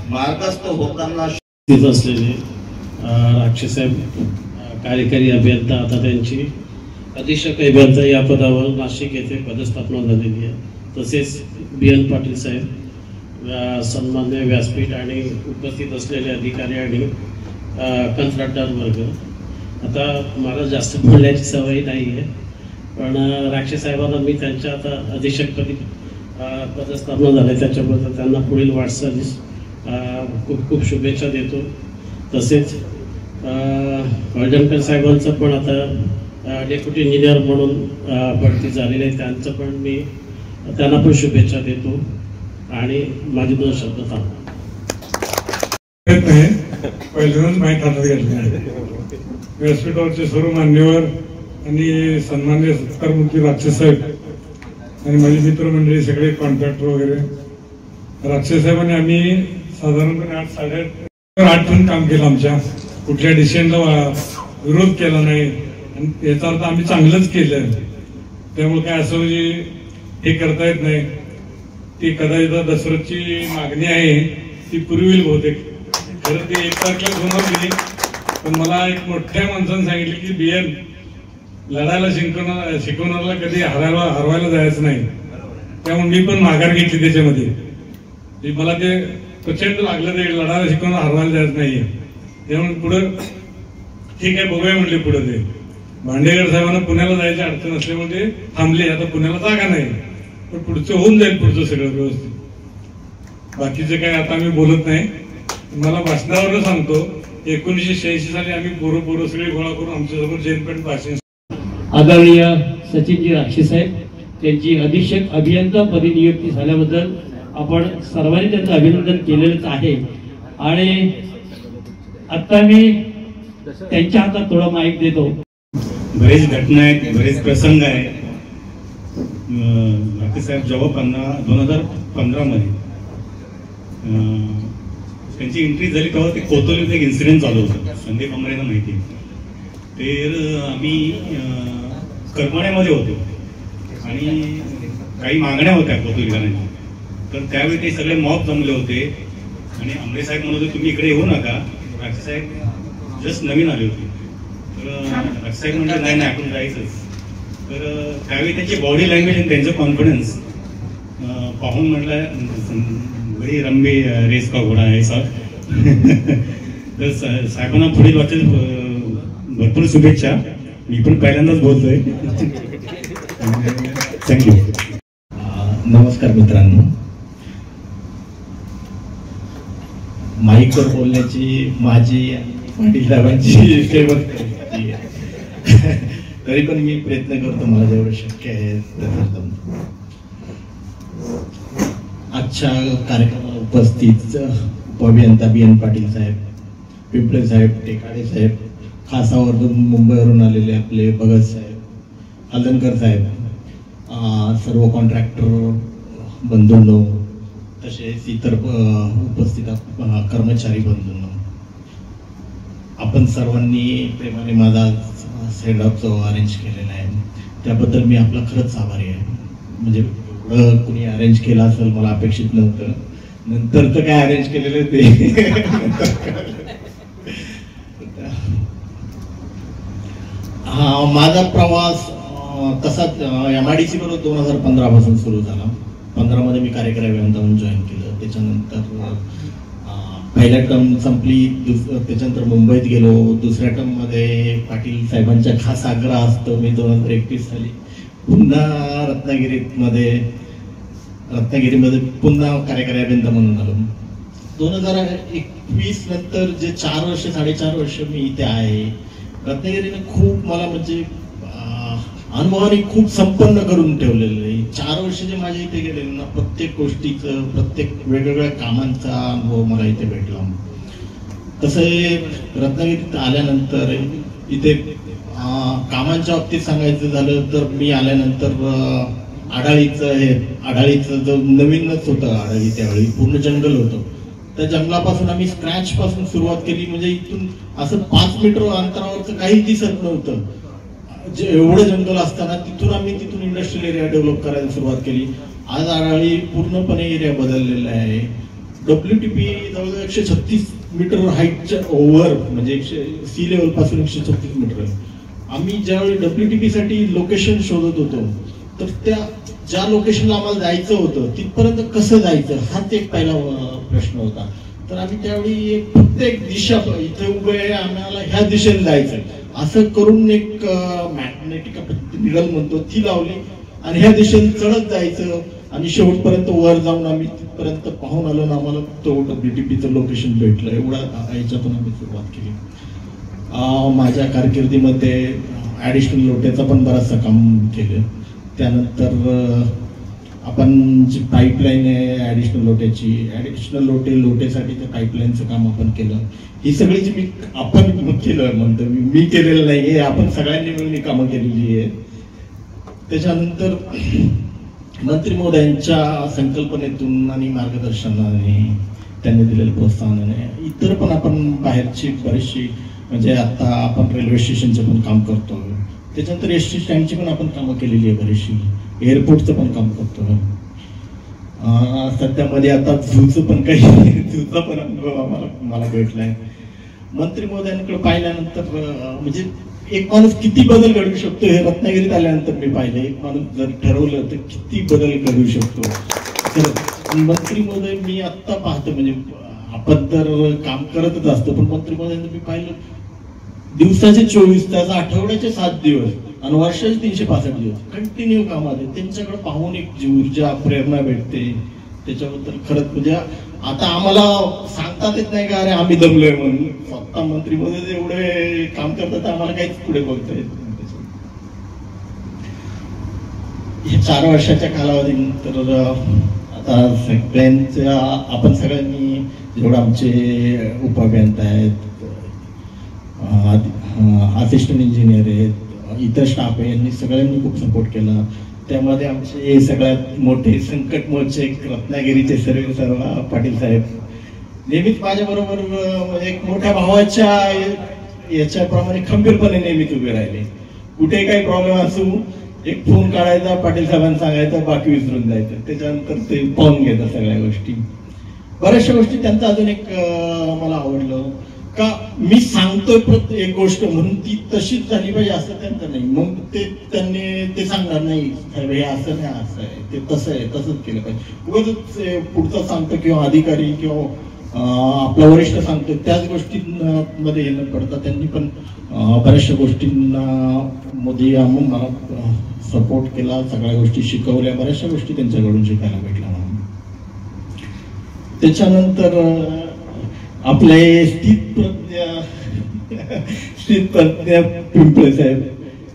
मार्गस्थ होताना असलेले राक्षस साहेब कार्यकारी अभियंता, आता त्यांची अधीक्षक अभियंता या पदावर नाशिक येथे पदस्थापना झालेली आहे. तसेच BN पाटील साहेब, सन्मान्य व्यासपीठ आणि उपस्थित असलेले अधिकारी आणि कंत्राटदार वर्ग. आता मला जास्त बोलण्याची सवय नाही आहे, पण राक्षस साहेबांना मी त्यांच्या आता अधीक्षकपदी पदस्थापना झाली त्याच्याबद्दल त्यांना पुढील वाटचालीस खूप खूप शुभेच्छा देतो. तसेच हळदणकर साहेबांचं पण आता डेप्युटी इंजिनियर म्हणून बढती झालेली आहे, त्यांचं पण मी त्यांना पण शुभेच्छा देतो आणि माझे 2 शब्द थांबतो. पहिल्यांदाच माहीत हातात घेतले व्यासपीठावरचे सर्व मान्यवर आणि सन्मान्य सत्कारमूर्ती राक्षस साहेब आणि माझी मित्रमंडळी सगळे कॉन्ट्रॅक्टर वगैरे. राक्षस साहेबांनी आम्ही साधारणपणे 8-8.5 काम केलं. आमच्या कुठल्या डिसिजनला विरोध केला नाही आणि याचा अर्थ आम्ही चांगलंच केलं. त्यामुळे काय असं म्हणजे हे करता येत नाही. ती कदाचित दशरथची मागणी आहे ती पूर्वी बहुतेक खरं ते एकसारख्या होणार नाही, पण मला एक मोठ्या माणसाने सांगितले की बियन लढायला शिकवणाऱ्याला कधी हरवायला जायचं नाही. त्यामुळे मी पण माघार घेतली त्याच्यामध्ये. मला ते प्रचंड लागलं, ते लढायला शिकवणं हरवायला जायचं नाहीये. त्यामुळे पुढं ठीक आहे बघूया म्हटले. पुढे ते भांडेकर साहेबांना पुण्याला जायची अडचण असल्यामुळे ते थांबले. आता पुण्याला जागा नाही, पण पुढचं होऊन जाईल, पुढचं सगळं व्यवस्थित. बाकीचे काय आता आम्ही बोलत नाही. मला भाषणावरच सांगतो, 1986 साली आम्ही पोरं सगळे गोळा करून आमच्यासमोर जैनपेठ भाषण. आदरणीय सचिनजी राक्षे साहेब त्यांची अधीक्षक अभियंता पदी नियुक्ती झाल्याबद्दल आपण सर्वांनी त्यांचं अभिनंदन केलेलंच आहे. आणि आता मी त्यांच्या हातात थोडा माईक देतो. बरेच घटना आहेत, बरेच प्रसंग आहेत. राक्षे साहेब जेव्हा 2015 मध्ये त्यांची एंट्री झाली तेव्हा ते कोतोलीचं एक इन्सिडेंट चालू होतं. संदीप अमरेंना माहिती आहे. तर आम्ही करमाण्यामध्ये होतो आणि काही मागण्या होत्या कोतोलीकरांच्या. तर त्यावेळी ते सगळे मॉब जमले होते आणि अमरे साहेब म्हणत होते तुम्ही इकडे येऊ नका. राक्षे साहेब जस्ट नवीन आले होते. तर राक्षे साहेब म्हणजे नाही नाही आपण जायचंच. तर त्यावेळी त्यांची बॉडी लँग्वेज आणि त्यांचं कॉन्फिडन्स पाहून म्हटलं बड़ी रंबी रेस का घोडा आहे सर. तर साहेबांना पुढील वाटेल भरपूर शुभेच्छा. मी पण पहिल्यांदाच बोलतोय. थँक्यू. नमस्कार मित्रांनो. माईकवर बोलण्याची माझी पाटील साहेबांची सेवा तरी पण मी प्रयत्न करतो, मला जेवढं शक्य आहे तसं. आजच्या कार्यक्रमाला उपस्थित उपअभियंता BN पाटील साहेब, पिंपळे साहेब, टेकाडे साहेब, खास आवर्जून मुंबईवरून आलेले आपले भगत साहेब, हलदनकर साहेब, सर्व कॉन्ट्रॅक्टर बंधूंनो, तसेच इतर उपस्थित कर्मचारी बंधूंनो, आपण सर्वांनी प्रेमाने माझा सेंड ऑफ जो अरेंज केलेला आहे त्याबद्दल मी आपला खरंच आभारी आहे. म्हणजे कुणी अरेंज केला असेल मला अपेक्षित नव्हतं. नंतर तर काय अरेंज केलेलं ते हा माझा प्रवास तसाच MIDC बरोबर 2015 पासून सुरू झाला. 15 मध्ये मी कार्यकारी अभियंता म्हणून जॉईन केलं. त्याच्यानंतर पहिल्या टर्म संपली, त्याच्यानंतर मुंबईत गेलो. दुसऱ्या टर्म मध्ये पाटील साहेबांच्या खास आग्रह असतो मी 2021 साली पुन्हा रत्नागिरीमध्ये पुन्हा कार्यकारी अभियंता म्हणून आलो. 2021 नंतर जे 4 वर्ष 4.5 वर्ष मी इथे आहे, रत्नागिरीने खूप मला म्हणजे अनुभवाने खूप संपन्न करून ठेवलेलं आहे. 4 वर्ष जे माझ्या इथे गेलेले ना, प्रत्येक गोष्टीचं, प्रत्येक वेगवेगळ्या कामांचा अनुभव मला इथे भेटला. तसं रत्नागिरीत आल्यानंतर इथे कामांच्या बाबतीत सांगायचं झालं तर मी आल्यानंतर आढाळीचं जो नवीनच होतं, आढाळी त्यावेळी पूर्ण जंगल होतं. त्या जंगलापासून आम्ही स्क्रॅच पासून सुरुवात केली. म्हणजे इथून असं 5 मीटर अंतरावरचं काहीच दिसत नव्हतं. जे एवढं जंगल असताना तिथून इंडस्ट्रियल एरिया डेव्हलप करायला सुरुवात केली. आज आढाळी पूर्णपणे एरिया बदललेला आहे. WTP जवळजवळ 136 मीटर हाईटच्या ओव्हर, म्हणजे सी लेवल पासून 136 मीटर. आम्ही ज्यावेळी WTP साठी लोकेशन शोधत होतो तर ज्या लोकेशनला आम्हाला जायचं होतं तिथपर्यंत कसं जायचं हाच एक पहिला प्रश्न होता. तर आम्ही त्यावेळी प्रत्येक दिशा, इथे उभे आहे आम्हाला ह्या दिशेने जायचं असं करून एक मॅग्नेटिक निडल म्हणतो ती लावली आणि ह्या दिशेने चढत जायचं आणि शेवटपर्यंत वर जाऊन आम्ही तिथपर्यंत पाहून आलो ना, आम्हाला तो WTPचं लोकेशन भेटलं. एवढा याच्यातून आम्ही सुरुवात केली. माझ्या कारकिर्दीमध्ये ॲडिशनल लोट्याचं पण बराचसा काम केलं. त्यानंतर आपण जी पाईपलाईन आहे ॲडिशनल लोटेसाठीच्या पाईपलाईनचं काम आपण केलं. ही सगळी जी आपण केलं म्हणतो मी केलेलं नाही, हे आपण सगळ्यांनी मिळून ही कामं केलेली आहे. त्याच्यानंतर मंत्री महोदयांच्या संकल्पनेतून आणि मार्गदर्शनाने त्यांनी दिलेल्या प्रोत्साहनाने इतर पण आपण बाहेरची बरीचशी, म्हणजे आता आपण रेल्वे स्टेशनचं पण काम करतो. त्याच्यानंतर SD स्टँडची पण आपण कामं केलेली आहे बरीचशी. एअरपोर्टचं पण काम करतो. सध्या मध्ये आता झूचं पण काही झूचा पण अनुभव मला भेटलाय. मंत्री महोदयांकडे पाहिल्यानंतर म्हणजे एक माणूस किती बदल घडवू शकतो हे रत्नागिरीत आल्यानंतर मी पाहिलं. एक माणूस जर ठरवलं तर किती बदल घडवू शकतो. तर मंत्री महोदय मी आत्ता पाहतो, म्हणजे आपण तर काम करतच असतो, पण मंत्री महोदयांचं मी पाहिलं दिवसाचे 24 तास, आठवड्याचे 7 दिवस आणि वर्षाचे 365 दिवस कंटिन्यू कामात आहे. त्यांच्याकडे पाहून एक जी ऊर्जा प्रेरणा भेटते त्याच्याबद्दल खरंच म्हणजे आता आम्हाला सांगतात येत नाही का अरे आम्ही दमलोय म्हणून. स्वतः मंत्री मध्ये एवढे काम करतात आम्हाला काहीच पुढे बघता येत नाही. हे 4 वर्षाच्या कालावधीनंतर आता सगळ्यांच्या आपण सगळ्यांनी जेवढे आमचे उपअभियंता आहेत, असिस्टंट इंजिनियर आहेत, इतर स्टाफ आहे, यांनी सगळ्यांनी खूप सपोर्ट केला. त्यामध्ये आमचे सगळ्यात मोठे संकट मोर्चे रत्नागिरीचे सर्व पाटील साहेब नेहमीच माझ्याबरोबर म्हणजे एक मोठ्या भावाच्या याच्याप्रमाणे खंबीरपणे नेहमीच उभे राहिले. कुठे काही प्रॉब्लेम असू एक फोन काढायचा, पाटील साहेबांना सांगायचं, बाकी विसरून जायचं. त्याच्यानंतर ते पाहून घेतात सगळ्या गोष्टी. बऱ्याचशा गोष्टी त्यांचं अजून एक मला आवडलं का मी सांगतोय प्रत्येक गोष्ट म्हणून ती तशीच झाली पाहिजे असं त्यांचं नाही. मग त्यांनी ते सांगणार नाही साहेब हे असं नाही, असं आहे, ते तसं आहे, तसंच केलं पाहिजे. उगाच पुढचं सांगतो किंवा अधिकारी किंवा आपला वरिष्ठ सांगतो त्याच गोष्टींमध्ये येणं पडतं. त्यांनी पण बऱ्याचशा गोष्टींना मध्ये मला सपोर्ट केला, सगळ्या गोष्टी शिकवल्या, बऱ्याचशा गोष्टी त्यांच्याकडून शिकायला भेटल्या मला. त्याच्यानंतर आपले स्थित प्रज्ञा पिंपळे साहेब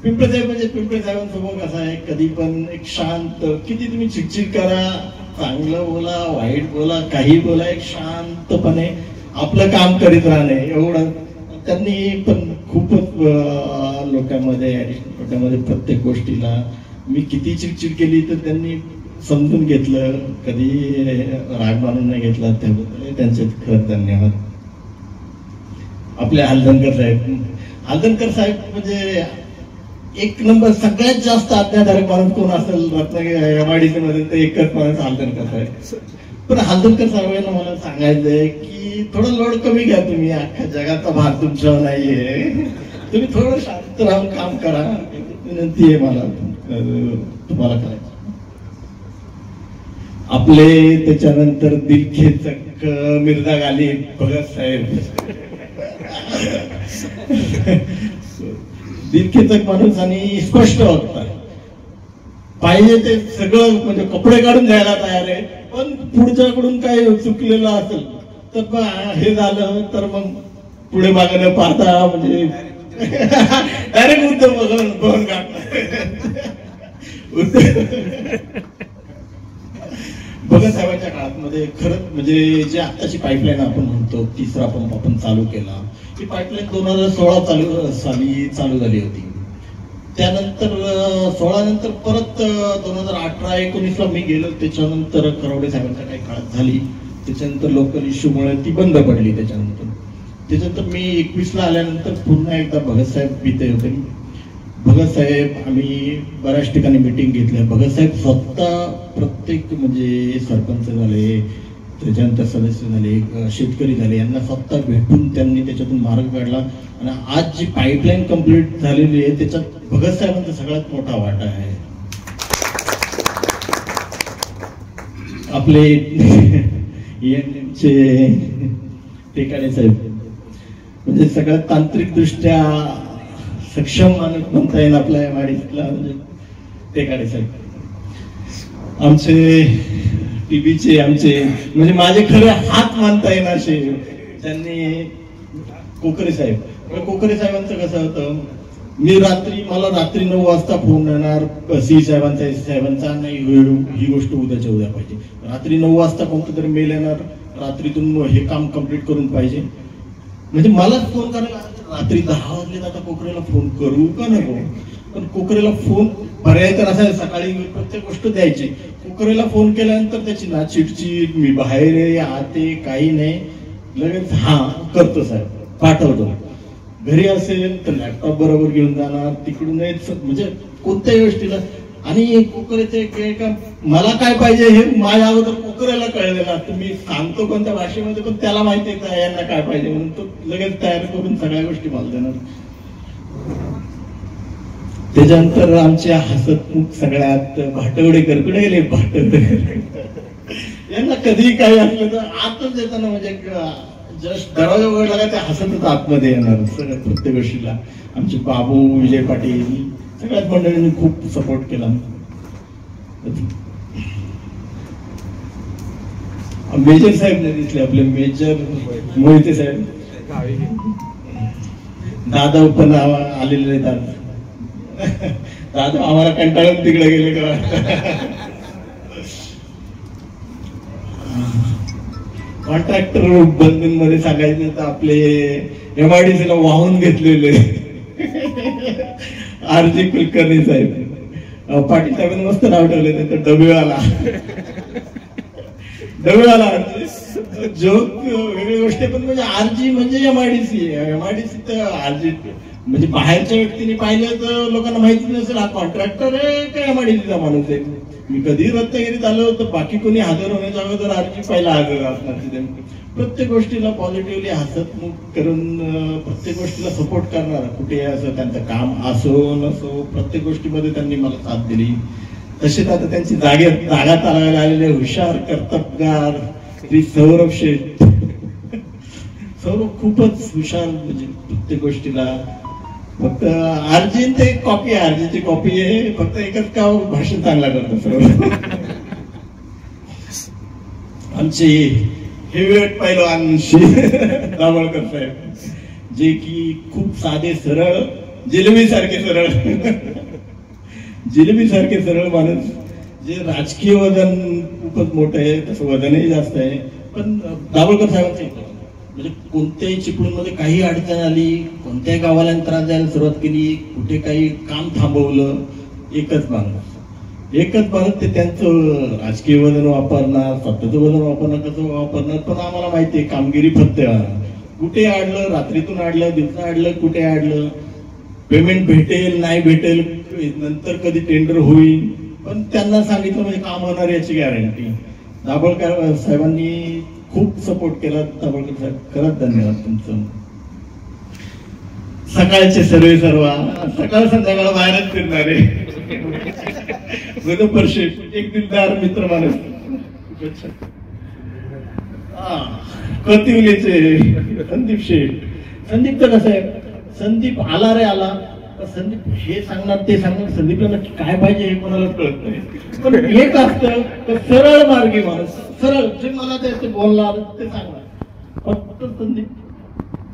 म्हणजे पिंपळे साहेबांसमोर कसं आहे कधी पण एक शांत, किती तुम्ही चिडचिड करा, चांगलं बोला, वाईट बोला, काही बोला, एक शांतपणे आपलं काम करीत राहणे एवढं. त्यांनी पण खूपच लोकांमध्ये प्रत्येक गोष्टीला मी किती चिडचिड केली तर त्यांनी समजून घेतलं, कधी राग मानून नाही घेतला, त्याबद्दल त्यांचे खरंच धन्यवाद. आपले हलदनकर साहेब म्हणजे एक नंबर सगळ्यात जास्त आज्ञाधारक माणूस कोण असेल रत्नागिरी MIDC मध्ये तर एकच माणूस हलदनकर साहेब. पण हलदनकर साहेबांना मला सांगायचंय की थोडं लोड कमी घ्या तुम्ही, अख्ख्या जगाचा भार तुमच्यावर नाहीये, तुम्ही थोडं शांत राहून काम करा, विनंती आहे मला तुम्हाला करायचं. आपले त्याच्यानंतर दिलखेचक मिर्झा गालिब भगत साहेब दिलखेचक माणूस आणि स्पष्ट वक्ता, पाहिजे ते सगळं म्हणजे कपडे काढून द्यायला तयार आहे. पण पुढच्याकडून काही चुकलेलं असेल तर हे झालं तर मग पुढे मागे न पाहता म्हणजे डायरेक्ट उद्धव बघून काढणार. भगत साहेबांच्या काळात मध्ये खरंच म्हणजे जे आताची पाईपलाईन आपण म्हणतो 3रा पंप आपण चालू केला, ही पाईपलाईन 2016 साली चालू झाली होती. त्यानंतर 16 नंतर परत 2018-19ला मी गेलो. त्याच्यानंतर करवडे साहेबांच्या काही काळात झाली, त्याच्यानंतर लोकल इश्यूमुळे ती बंद पडली. त्याच्यानंतर मी 21ला आल्यानंतर पुन्हा एकदा भगत साहेब इथे होते. भगत साहेब आम्ही बऱ्याच ठिकाणी मिटिंग घेतल्या. भगत साहेब स्वतः प्रत्येक म्हणजे सरपंच झाले, त्याच्यानंतर सदस्य झाले, शेतकरी झाले, यांना स्वतः भेटून त्यांनी त्याच्यातून मार्ग काढला. आणि आज जी पाईपलाईन कंप्लीट झालेली आहे त्याच्यात भगत साहेबांचा सगळ्यात मोठा वाटा आहे. आपले ENMचे टेकाडे साहेब म्हणजे सगळ्यात तांत्रिक दृष्ट्या सक्षम माणूस म्हणता येईल आपल्या MIDCला म्हणजे टेकाडे साहेब. आमचे टीव्हीचे आमचे म्हणजे माझे खरे हात मानता येईल असे त्यांनी कोकरे साहेब. कोकरे साहेबांचं कसं होतं, मला रात्री 9 वाजता फोन येणार CE साहेबांचा SC साहेबांचा, नाही ही गोष्ट उद्याच्या उद्या पाहिजे. रात्री 9 वाजता कोणतं तरी मेल येणार, रात्रीतून हे काम कम्प्लीट करून पाहिजे. म्हणजे मलाच फोन करायला रात्री 10 वाजले आता कोकरेला फोन करू का नको. पण कोकरेला फोन पर्याय तर असा सकाळी प्रत्येक गोष्ट द्यायची. कोकरेला फोन केल्यानंतर त्याची ना चिडचिड, मी बाहेर आहे आते काही नाही, लगेच हा करतो साहेब पाठवतो. घरी असेल तर लॅपटॉप बरोबर घेऊन जाणार, तिकडून म्हणजे कोणत्याही गोष्टीला आणि कोकरेचे का मला काय पाहिजे हे माझ्या अगोदर कोकरेला कळलेलं असतं. मी सांगतो कोणत्या भाषेमध्ये पण त्याला माहिती आहे का यांना काय पाहिजे म्हणून तो लगेच तयार करून सगळ्या गोष्टी मला देणार. त्याच्यानंतर आमच्या हसतमुख सगळ्यात भाटवडेकर कुठे गेले? भाटवडेकर यांना कधीही काही असलं तर आतच येताना म्हणजे जस्ट दरवाजा उघडला का ते हसतच आतमध्ये येणार सगळ्या प्रत्येक गोष्टीला. आमचे बाबू विजय पाटील सगळ्याच मंडळींनी खूप सपोर्ट केला. मेजर साहेब नाही दिसले आपले, मेजर मोहिते साहेब, दादा पण आलेले दादा दादा आम्हाला कंटाळून तिकडे गेले का. कॉन्ट्रॅक्टर बंधन मध्ये सांगायचं तर आपले MIDC ला वाहून घेतलेले RG कुलकर्णी साहेब, पाटील साहेबांनी मस्त नाव ठेवले तर डबेवाला जोक वेगळी गोष्ट पण म्हणजे RG म्हणजे MIDC तर RG म्हणजे बाहेरच्या व्यक्तीने पाहिलं तर लोकांना माहिती नसेल हा कॉन्ट्रॅक्टर आहे का MIDC चा माणूस आहे. मी कधी रत्नागिरीत आलो तर बाकी कोणी हजर होण्याच्या अगोदर RG पहिला हजर असणार. तिथे प्रत्येक गोष्टीला पॉझिटिव्हली हसतमुख करून प्रत्येक गोष्टीला सपोर्ट करणारा, कुठे असं त्यांचं काम असो नसो प्रत्येक गोष्टीमध्ये त्यांनी मला साथ दिली. तसेच आता त्यांची जागा चालवायला आलेले हुशार कर्तबगार श्री सौरभ शेठ. सौरभ खूपच हुशार म्हणजे प्रत्येक गोष्टीला. फक्त RG ते कॉपी आहे, RG ची कॉपी आहे, फक्त एकच का भाषण चांगला करतो सौरभ. आमचे हेवेट पैलवान श्री दाभोळकर साहेब जे की खूप साधे सरळ जिलेबी सारखे सरळ माणूस. जे राजकीय वजन खूपच मोठं आहे तसं वजनही जास्त आहे. पण दाभोळकर साहेबांचं म्हणजे कोणत्याही चिपळूणमध्ये काही अडचण आली, कोणत्याही गावाला त्रास द्यायला सुरुवात केली, कुठे काही काम थांबवलं, एकच माणूस ते त्यांचं राजकीय वजन वापरणार, स्वतःचं वजन वापरणार, कसं वापरणार. पण आम्हाला माहिती आहे कामगिरी फक्त कुठे अडलं, रात्रीतून अडलं, दिवसा अडलं, कुठे अडलं, पेमेंट भेटेल नाही भेटेल, नंतर कधी टेंडर होईल, पण त्यांना सांगितलं म्हणजे काम होणार याची गॅरंटी. दाभोळकर साहेबांनी खूप सपोर्ट केला. दाभोळकर साहेब खरंच धन्यवाद तुमचं. सकाळचे सर्व सकाळ संध्याकाळ बाहेरच फिरणारे एक दिलदार मित्र माणूस. कतिवलीचे संदीप शेठ. संदीपचं कसं आहे, संदीप आला रे आला, संदीप हे सांगणार ते सांगणार, संदीपला नक्की काय पाहिजे हे कोणाला कळत नाही. पण एक असतं तर सरळ मार्गी माणूस, सरळ जे मला ते बोलणार ते सांगणार. फक्त संदीप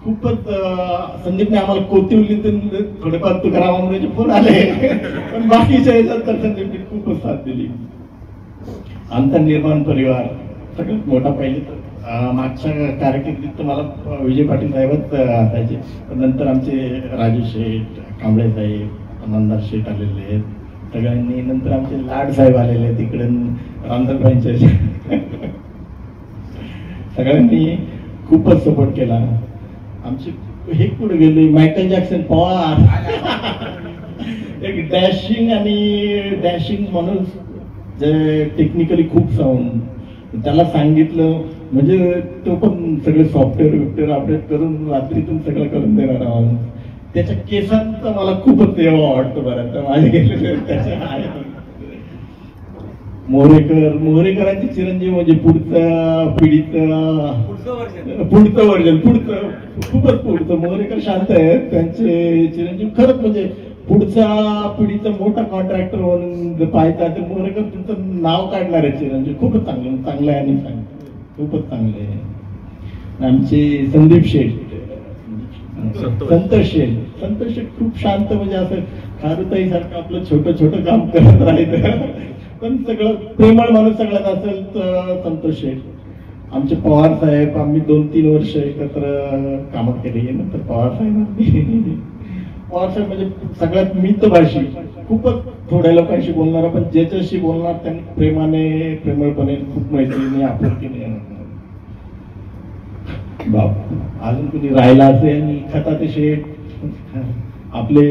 खूपच संदीपने आम्हाला कोथिवलीतून थोडेफार तुकारामांचे फोन आले, पण बाकीच्या याच्यात तर संदीपने खूपच साथ दिली. आमचा निर्माण परिवार सगळ्यात मोठा पहिले तर मागच्या कारकिर्दीत मला विजय पाटील साहेबच असायचे, पण नंतर आमचे राजू शेठ, कांबळे साहेब, नंदार शेठ आलेले आहेत सगळ्यांनी. नंतर आमचे लाड साहेब आलेले आहेत इकडे रामदासबाईंच्या सगळ्यांनी खूपच सपोर्ट केला. आमचे हे कुठे गेले मायकल जॅक्सन पवार एक डॅशिंग माणूस जे टेक्निकली खूप साऊंड. त्याला सांगितलं म्हणजे तो पण सगळे सॉफ्टवेअर अपडेट करून रात्रीतून सगळं करून देणार आहोत. त्याच्या केसांचा मला खूपच तेव्हा वाटतो बऱ्याच माझे गेलेले त्याच्या. मोहरेकरांची चिरंजीव म्हणजे पुढचं वर्जन खूपच पुढचं. मोहरेकर शांत आहेत, त्यांचे चिरंजीव खरंच म्हणजे पुढचा पिढीचा मोठा कॉन्ट्रॅक्टर म्हणून पाहता ते मोहरेकर तुमचं नाव काढणार आहे चिरंजीव. खूपच चांगलं आहे आणि खूपच चांगले आहे. आमचे संदीप शेठ, संतोष शेठ खूप शांत म्हणजे असं खारुताई सारखं आपलं छोटं काम करत राहायचं, पण सगळं प्रेमळ माणूस सगळ्यात असेल तर संतोष शेठ. आमचे पवार साहेब, आम्ही 2-3 वर्ष एकत्र कामं केली. नंतर पवार साहेब म्हणजे सगळ्यात मितभाषी, खूपच थोड्या लोकांशी बोलणारा, पण ज्याच्याशी बोलणार त्यांनी प्रेमळपणे खूप मैत्रिणी आपुलकीने. बाप अजून कुणी राहिला असेल खताते शेठ, आपले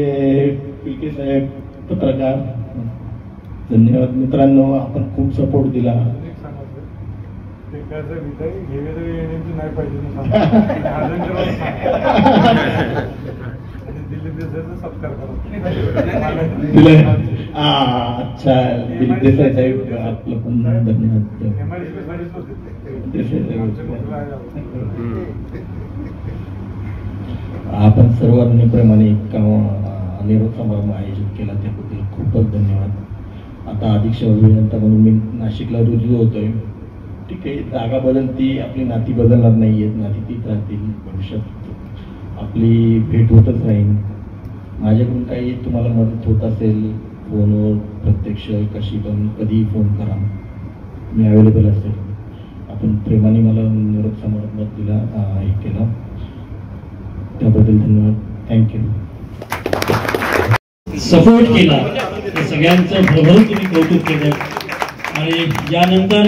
पिलके साहेब पत्रकार, धन्यवाद मित्रांनो, आपण खूप सपोर्ट दिला. अच्छा दिलीप देसाई साहेब आपलं पण धन्यवाद. आपण सर्वांनी प्रमाणे निरोप समारंभ आयोजित केला त्याबद्दल खूपच धन्यवाद. आता अधीक्षक अभियंता म्हणून मी नाशिकला रुजू होतोय. ठीक आहे, जागा बदलती, आपली नाती बदलणार नाहीयेत, नाती तीच राहतील. भविष्यात आपली भेट होतच राहील. माझ्याकडून काही तुम्हाला मदत होत असेल फोनवर प्रत्यक्ष कशी पण कधीही फोन करा, मी अवेलेबल असेल. आपण प्रेमाने मला निरोप समारंभात दिला हे केलं त्याबद्दल धन्यवाद. थँक्यू. सपोर्ट केला तर सगळ्यांचं भरभरून तुम्ही कौतुक केलं. आणि यानंतर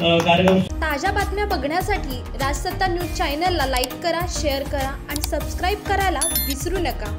कार्यक्रम ताज्या बातम्या बघण्यासाठी राजसत्ता न्यूज चॅनलला लाईक करा, शेअर करा आणि सबस्क्राईब करायला विसरू नका.